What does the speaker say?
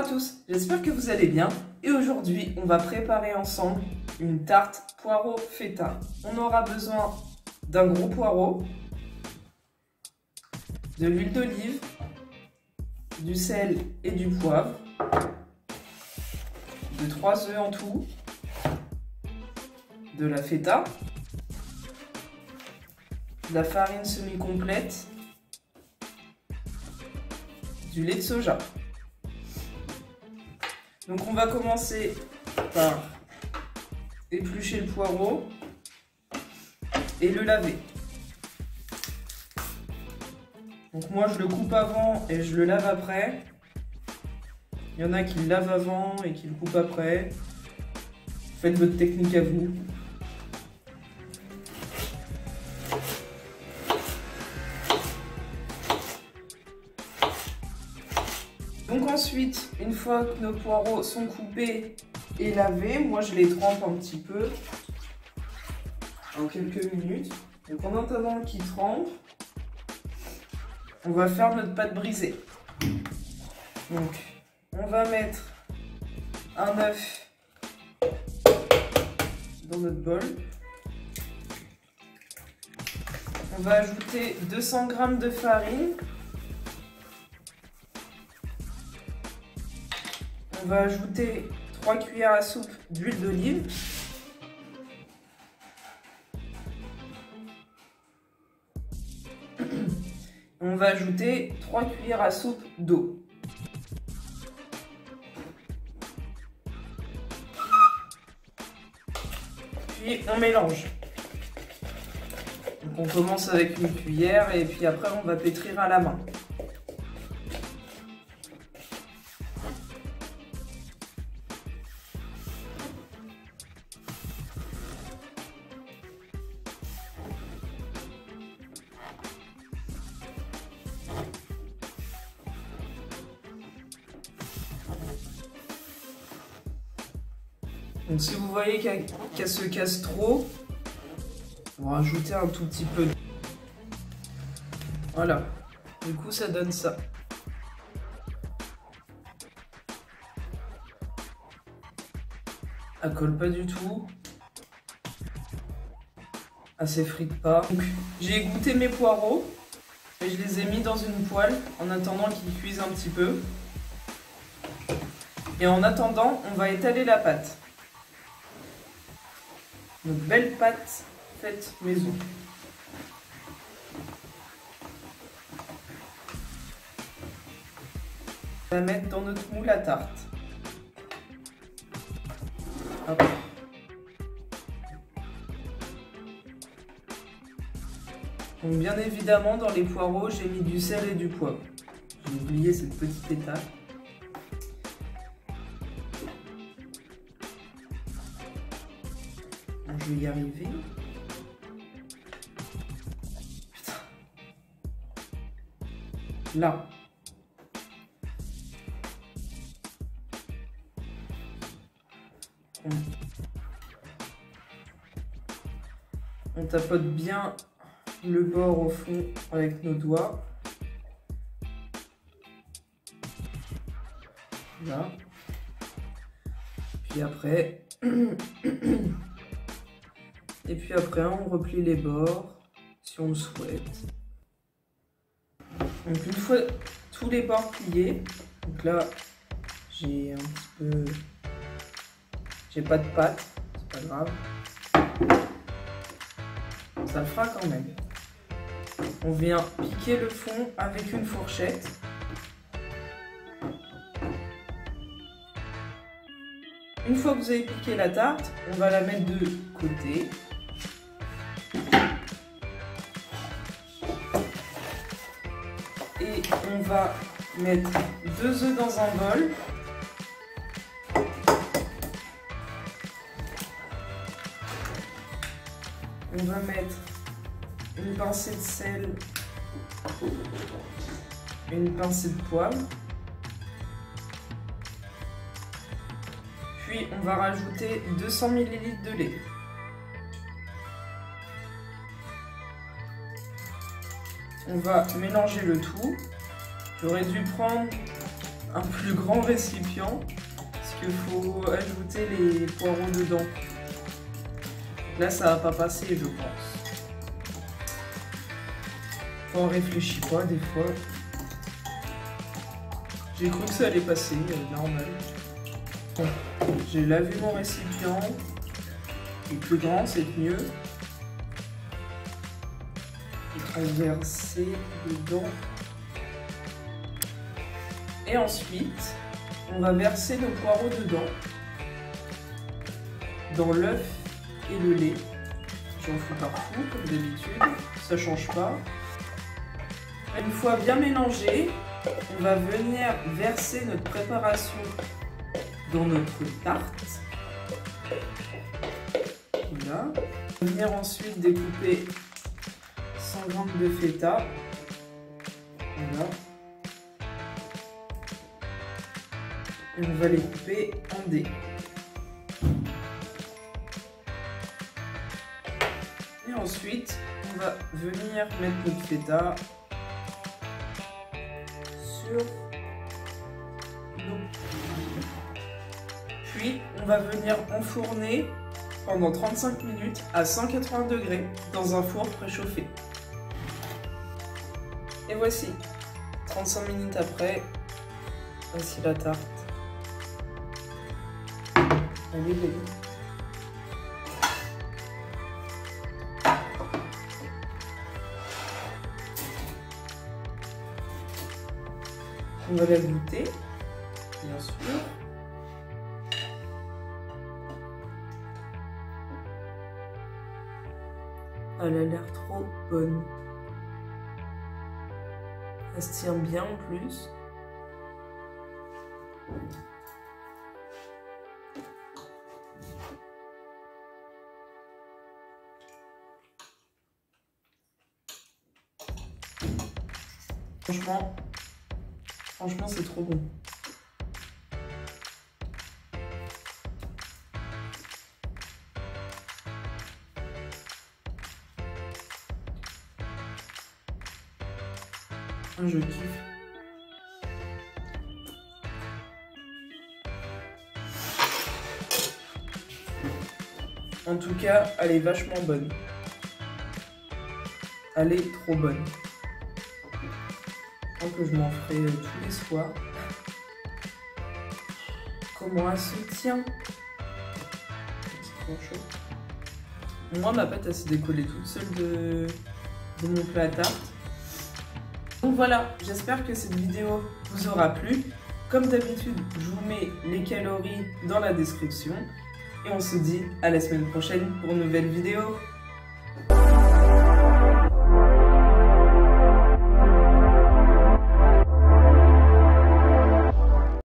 tous, j'espère que vous allez bien et aujourd'hui on va préparer ensemble une tarte poireau feta. On aura besoin d'un gros poireau, de l'huile d'olive, du sel et du poivre, de 3 œufs en tout, de la feta, de la farine semi-complète, du lait de soja. Donc on va commencer par éplucher le poireau et le laver. Donc moi je le coupe avant et je le lave après. Il y en a qui le lavent avant et qui le coupent après. Faites votre technique à vous. Donc ensuite, une fois que nos poireaux sont coupés et lavés, moi je les trempe un petit peu en quelques minutes. Donc en attendant qu'ils trempent, on va faire notre pâte brisée. Donc on va mettre un œuf dans notre bol. On va ajouter 200 g de farine. On va ajouter 3 cuillères à soupe d'huile d'olive. On va ajouter 3 cuillères à soupe d'eau. Puis on mélange. Donc on commence avec une cuillère et puis après on va pétrir à la main. Donc si vous voyez qu'elle se casse trop, on va rajouter un tout petit peu. Voilà, du coup ça donne ça. Elle colle pas du tout. Elle s'effrite pas. Donc j'ai égoutter mes poireaux et je les ai mis dans une poêle en attendant qu'ils cuisent un petit peu. Et en attendant, on va étaler la pâte. Notre belle pâte faite maison. On va la mettre dans notre moule à tarte. Hop. Donc bien évidemment dans les poireaux j'ai mis du sel et du poivre. J'ai oublié cette petite étape. Je vais y arriver. Putain. Là. On tapote bien le bord au fond avec nos doigts. Là. Puis après... Et puis après, on replie les bords, si on le souhaite. Donc une fois tous les bords pliés, donc là, j'ai un petit peu... J'ai pas de pâte, c'est pas grave. Ça le fera quand même. On vient piquer le fond avec une fourchette. Une fois que vous avez piqué la tarte, on va la mettre de côté. Et on va mettre 2 œufs dans un bol. On va mettre une pincée de sel, une pincée de poivre. Puis on va rajouter 200 ml de lait. On va mélanger le tout. J'aurais dû prendre un plus grand récipient parce qu'il faut ajouter les poireaux dedans. Là, ça va pas passer, je pense. On réfléchit pas des fois. J'ai cru que ça allait passer, normal. Bon, j'ai lavé mon récipient. Il est plus grand, c'est mieux. Et on va verser dedans. Et ensuite, on va verser nos poireaux dedans. Dans l'œuf et le lait. J'en fous partout, comme d'habitude. Ça change pas. Une fois bien mélangé, on va venir verser notre préparation dans notre tarte. Voilà. On va venir ensuite découper 100 g de feta. Voilà. Et on va les couper en dés. Et ensuite, on va venir mettre notre feta sur l'eau. Puis, on va venir enfourner pendant 35 minutes à 180 degrés dans un four préchauffé. Et voici, 35 minutes après, voici la tarte. Elle est belle. On va la goûter, bien sûr. Elle a l'air trop bonne. Elle se tient bien en plus. Franchement, c'est trop bon. Je kiffe. En tout cas, elle est vachement bonne. Elle est trop bonne. Je pense que je m'en ferai tous les soirs. Comment elle se tient? C'est trop chaud. Moi, ma pâte, elle s'est décollée toute seule de mon plat à tarte. Donc voilà, j'espère que cette vidéo vous aura plu. Comme d'habitude, je vous mets les calories dans la description. Et on se dit à la semaine prochaine pour une nouvelle vidéo.